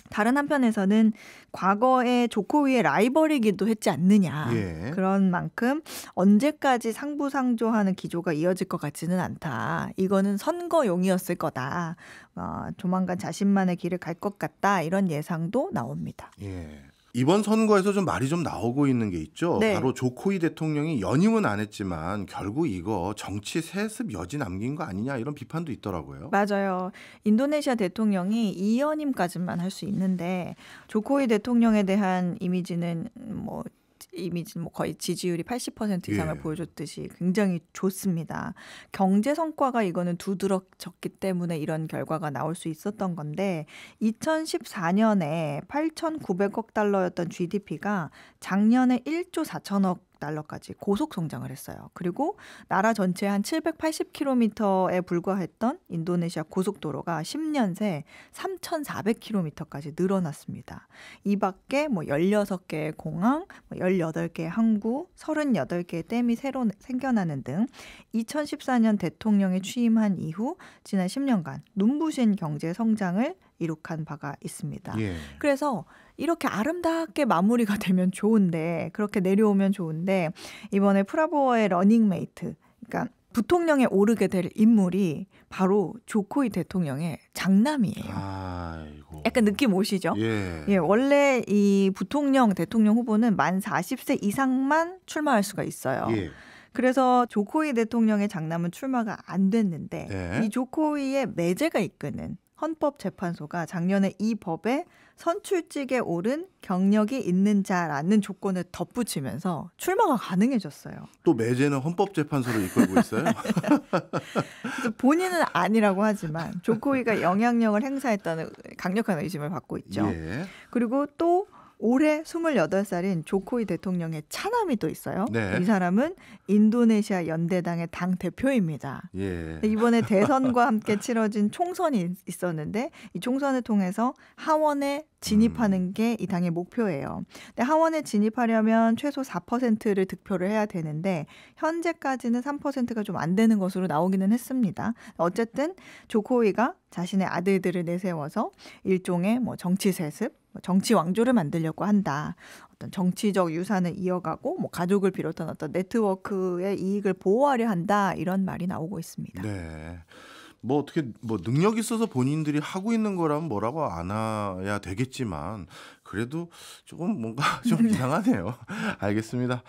다른 한편에서는 과거에 조코위의 라이벌이기도 했지 않느냐. 예. 그런 만큼 언제까지 상부상조하는 기조가 이어질 것 같지는 않다. 이거는 선거용이었을 거다. 조만간 자신만의 길을 갈 것 같다. 이런 예상도 나옵니다. 예. 이번 선거에서 좀 말이 좀 나오고 있는 게 있죠. 네. 바로 조코이 대통령이 연임은 안 했지만 결국 이거 정치 세습 여지 남긴 거 아니냐, 이런 비판도 있더라고요. 맞아요. 인도네시아 대통령이 2연임까지만 할 수 있는데 조코이 대통령에 대한 이미지는 거의 지지율이 80% 이상을 예. 보여줬듯이 굉장히 좋습니다. 경제 성과가 이거는 두드러졌기 때문에 이런 결과가 나올 수 있었던 건데, 2014년에 8,900억 달러였던 GDP가 작년에 1조 4천억 달러까지 고속 성장을 했어요. 그리고 나라 전체 한 780km에 불과했던 인도네시아 고속도로가 10년 새 3,400km까지 늘어났습니다. 이 밖에 16개의 공항, 18개의 항구, 38개의 댐이 새로 생겨나는 등 2014년 대통령이 취임한 이후 지난 10년간 눈부신 경제 성장을 이룩한 바가 있습니다. 예. 그래서 이렇게 아름답게 마무리가 되면 좋은데 그렇게 내려오면 좋은데 이번에 프라보어의 러닝메이트 그러니까 부통령에 오르게 될 인물이 바로 조코이 대통령의 장남이에요. 아이고. 약간 느낌 오시죠? 예. 예, 원래 이 부통령 대통령 후보는 만 40세 이상만 출마할 수가 있어요. 예. 그래서 조코이 대통령의 장남은 출마가 안 됐는데 네. 이 조코이의 매제가 이끄는 헌법재판소가 작년에 이 법에 선출직에 오른 경력이 있는 자라는 조건을 덧붙이면서 출마가 가능해졌어요. 또 매제는 헌법재판소를 이끌고 있어요. 그래서 본인은 아니라고 하지만 조코이가 영향력을 행사했다는 강력한 의심을 받고 있죠. 예. 그리고 또 올해 28살인 조코이 대통령의 차남이 또 있어요. 네. 이 사람은 인도네시아 연대당의 당 대표입니다. 예. 이번에 대선과 함께 치러진 총선이 있었는데 이 총선을 통해서 하원에 진입하는 게 이 당의 목표예요. 근데 하원에 진입하려면 최소 4%를 득표를 해야 되는데 현재까지는 3%가 좀 안 되는 것으로 나오기는 했습니다. 어쨌든 조코이가 자신의 아들들을 내세워서 일종의 뭐 정치 세습, 정치 왕조를 만들려고 한다. 어떤 정치적 유산을 이어가고 뭐 가족을 비롯한 어떤 네트워크의 이익을 보호하려 한다. 이런 말이 나오고 있습니다. 네. 뭐 어떻게 뭐 능력 있어서 본인들이 하고 있는 거라면 뭐라고 안 해야 되겠지만 그래도 조금 뭔가 좀 이상하네요. 알겠습니다.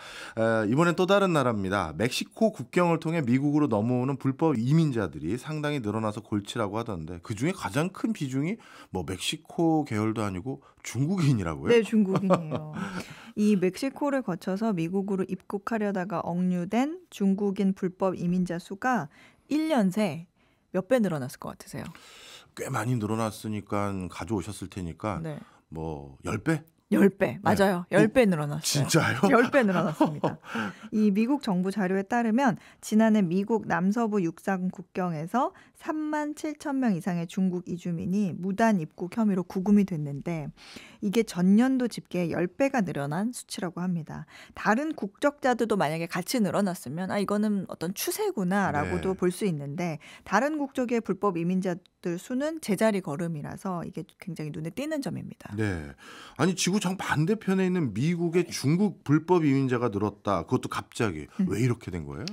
이번엔 또 다른 나라입니다. 멕시코 국경을 통해 미국으로 넘어오는 불법 이민자들이 상당히 늘어나서 골치라고 하던데 그중에 가장 큰 비중이 뭐 멕시코 계열도 아니고 중국인이라고요? 네, 중국인이에요. 이 멕시코를 거쳐서 미국으로 입국하려다가 억류된 중국인 불법 이민자 수가 1년 새 몇 배 늘어났을 것 같으세요? 꽤 많이 늘어났으니까 가져오셨을 테니까 네. 뭐 10배? 10배. 맞아요. 10배 늘어났어요. 진짜요? 10배 늘어났습니다. 이 미국 정부 자료에 따르면 지난해 미국 남서부 육상 국경에서 3만 7천 명 이상의 중국 이주민이 무단 입국 혐의로 구금이 됐는데 이게 전년도 집계의 10배가 늘어난 수치라고 합니다. 다른 국적자들도 만약에 같이 늘어났으면 이거는 어떤 추세구나라고도 네. 볼 수 있는데 다른 국적의 불법 이민자들 수는 제자리 걸음이라서 이게 굉장히 눈에 띄는 점입니다. 네. 아니 지구 정 반대편에 있는 미국의 중국 불법 이민자가 늘었다. 그것도 갑자기 왜 이렇게 된 거예요?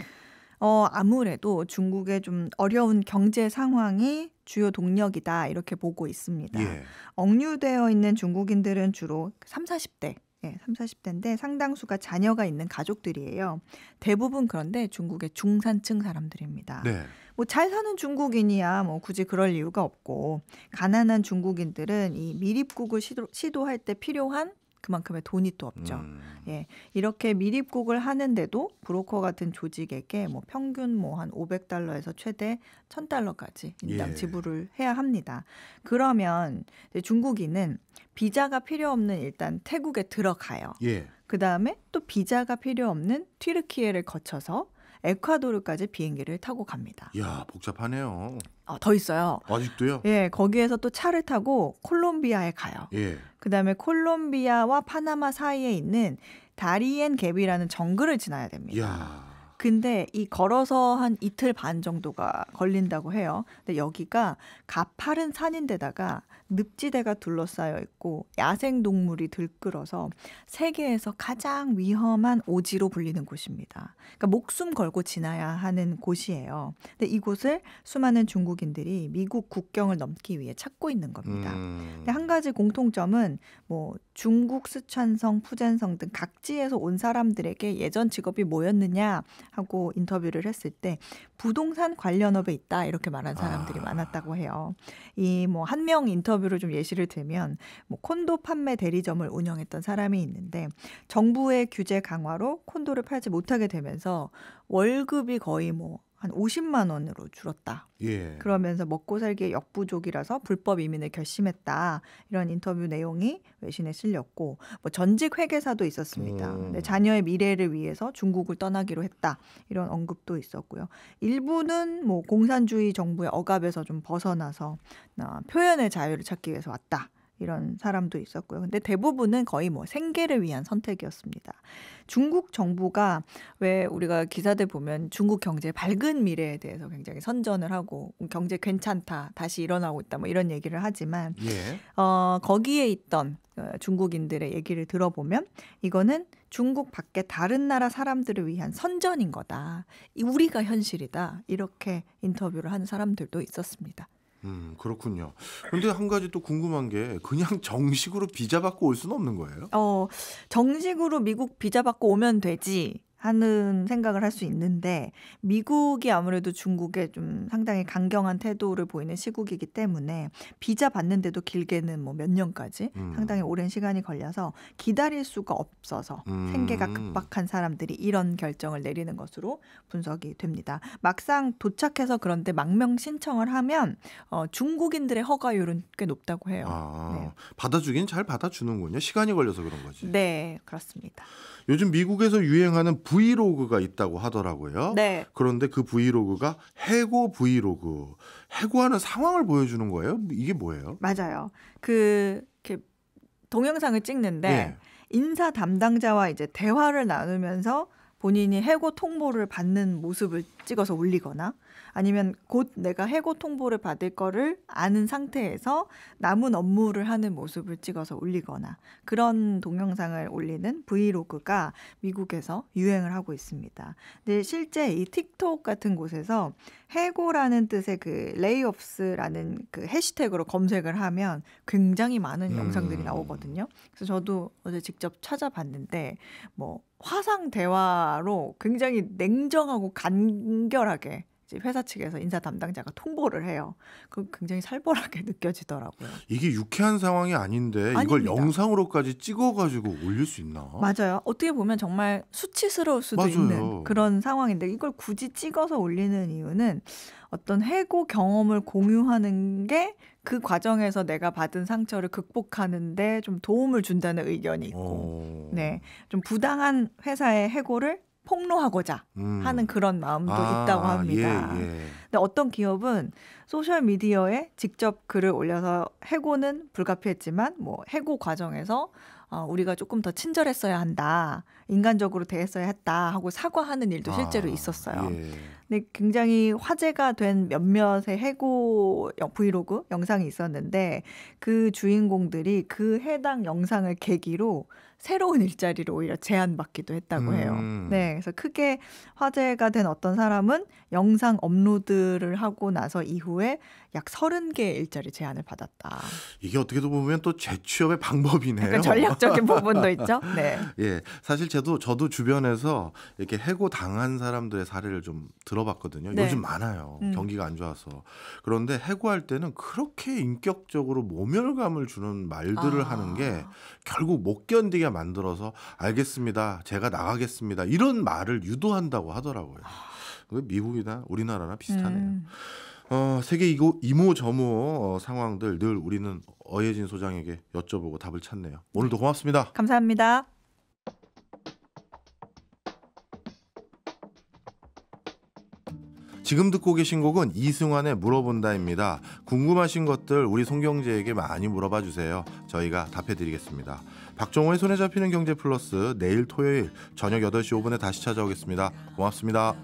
아무래도 중국의 좀 어려운 경제 상황이 주요 동력이다 이렇게 보고 있습니다. 예. 억류되어 있는 중국인들은 주로 30, 40대. 예, 30, 40대인데 상당수가 자녀가 있는 가족들이에요. 대부분 그런데 중국의 중산층 사람들입니다. 네. 뭐 잘 사는 중국인이야 뭐 굳이 그럴 이유가 없고 가난한 중국인들은 이 미입국을 시도할 때 필요한 그만큼의 돈이 또 없죠. 예, 이렇게 미입국을 하는데도 브로커 같은 조직에게 뭐 평균 뭐 한 $500에서 최대 $1,000까지 인당 예. 지불을 해야 합니다. 그러면 이제 중국인은 비자가 필요 없는 일단 태국에 들어가요. 예. 그 다음에 또 비자가 필요 없는 튀르키예를 거쳐서 에콰도르까지 비행기를 타고 갑니다. 이야, 복잡하네요. 더 있어요. 아직도요? 예, 거기에서 또 차를 타고 콜롬비아에 가요. 예. 그다음에 콜롬비아와 파나마 사이에 있는 다리엔 갭이라는 정글을 지나야 됩니다. 이야. 근데 이 걸어서 한 이틀 반 정도가 걸린다고 해요. 근데 여기가 가파른 산인데다가 늪지대가 둘러싸여 있고 야생 동물이 들끓어서 세계에서 가장 위험한 오지로 불리는 곳입니다. 그러니까 목숨 걸고 지나야 하는 곳이에요. 근데 이곳을 수많은 중국인들이 미국 국경을 넘기 위해 찾고 있는 겁니다. 근데 한 가지 공통점은 뭐 중국 스촨성, 푸젠성 등 각지에서 온 사람들에게 예전 직업이 뭐였느냐 하고 인터뷰를 했을 때 부동산 관련업에 있다 이렇게 말한 사람들이 많았다고 해요. 이 뭐 한 명 인터뷰를 좀 예시를 들면 뭐 콘도 판매 대리점을 운영했던 사람이 있는데 정부의 규제 강화로 콘도를 팔지 못하게 되면서 월급이 거의 뭐 한 50만 원으로 줄었다. 예. 그러면서 먹고 살기에 역부족이라서 불법 이민을 결심했다. 이런 인터뷰 내용이 외신에 실렸고 뭐 전직 회계사도 있었습니다. 근데 자녀의 미래를 위해서 중국을 떠나기로 했다. 이런 언급도 있었고요. 일부는 뭐 공산주의 정부의 억압에서 좀 벗어나서 표현의 자유를 찾기 위해서 왔다. 이런 사람도 있었고요. 근데 대부분은 거의 뭐 생계를 위한 선택이었습니다. 중국 정부가 왜 우리가 기사들 보면 중국 경제의 밝은 미래에 대해서 굉장히 선전을 하고 경제 괜찮다, 다시 일어나고 있다 뭐 이런 얘기를 하지만 예. 거기에 있던 중국인들의 얘기를 들어보면 이거는 중국 밖에 다른 나라 사람들을 위한 선전인 거다. 우리가 현실이다. 이렇게 인터뷰를 하는 사람들도 있었습니다. 그렇군요. 근데 한 가지 또 궁금한 게 그냥 정식으로 비자 받고 올 수는 없는 거예요? 정식으로 미국 비자 받고 오면 되지 하는 생각을 할 수 있는데 미국이 아무래도 중국에 좀 상당히 강경한 태도를 보이는 시국이기 때문에 비자 받는데도 길게는 뭐 몇 년까지 상당히 오랜 시간이 걸려서 기다릴 수가 없어서 생계가 급박한 사람들이 이런 결정을 내리는 것으로 분석이 됩니다. 막상 도착해서 그런데 망명 신청을 하면 중국인들의 허가율은 꽤 높다고 해요. 네. 받아주긴 잘 받아주는군요. 시간이 걸려서 그런 거지. 네, 그렇습니다. 요즘 미국에서 유행하는 브이로그가 있다고 하더라고요. 네. 그런데 그 브이로그가 해고 브이로그. 해고하는 상황을 보여주는 거예요? 이게 뭐예요? 맞아요. 이렇게 동영상을 찍는데 네. 인사 담당자와 이제 대화를 나누면서 본인이 해고 통보를 받는 모습을 찍어서 올리거나 아니면 곧 내가 해고 통보를 받을 거를 아는 상태에서 남은 업무를 하는 모습을 찍어서 올리거나 그런 동영상을 올리는 브이로그가 미국에서 유행을 하고 있습니다. 근데 실제 이 틱톡 같은 곳에서 해고라는 뜻의 그 레이오프스라는 그 해시태그로 검색을 하면 굉장히 많은 영상들이 나오거든요. 그래서 저도 어제 직접 찾아봤는데 뭐 화상 대화로 굉장히 냉정하고 간결하게 회사 측에서 인사 담당자가 통보를 해요. 그 굉장히 살벌하게 느껴지더라고요. 이게 유쾌한 상황이 아닌데 이걸 아닙니다. 영상으로까지 찍어가지고 올릴 수 있나? 맞아요. 어떻게 보면 정말 수치스러울 수도 맞아요. 있는 그런 상황인데 이걸 굳이 찍어서 올리는 이유는 어떤 해고 경험을 공유하는 게 그 과정에서 내가 받은 상처를 극복하는데 좀 도움을 준다는 의견이 있고 네, 좀 부당한 회사의 해고를 폭로하고자 하는 그런 마음도 있다고 합니다. 예. 근데 어떤 기업은 소셜 미디어에 직접 글을 올려서 해고는 불가피했지만 뭐 해고 과정에서 우리가 조금 더 친절했어야 한다, 인간적으로 대했어야 했다 하고 사과하는 일도 실제로 있었어요. 예. 근데 굉장히 화제가 된 몇몇의 해고 브이로그 영상이 있었는데 그 주인공들이 그 해당 영상을 계기로 새로운 일자리를 오히려 제안받기도 했다고 해요. 네, 그래서 크게 화제가 된 어떤 사람은 영상 업로드를 하고 나서 이후에 약 30개의 일자리 제안을 받았다. 이게 어떻게 보면 또 재취업의 방법이네요. 약간 전략적인 부분도 있죠. 네. 예, 사실 저도 주변에서 이렇게 해고 당한 사람들의 사례를 좀 들어봤거든요. 네. 요즘 많아요. 경기가 안 좋아서. 그런데 해고할 때는 그렇게 인격적으로 모멸감을 주는 말들을 하는 게 결국 못 견디게 만들어서 알겠습니다, 제가 나가겠습니다, 이런 말을 유도한다고 하더라고요. 미국이나 우리나라나 비슷하네요. 세계 이모저모 상황들 늘 우리는 어예진 소장에게 여쭤보고 답을 찾네요. 오늘도 고맙습니다. 감사합니다. 지금 듣고 계신 곡은 이승환의 물어본다입니다. 궁금하신 것들 우리 송경재에게 많이 물어봐 주세요. 저희가 답해드리겠습니다. 박정호의 손에 잡히는 경제 플러스 내일 토요일 저녁 8시 5분에 다시 찾아오겠습니다. 고맙습니다.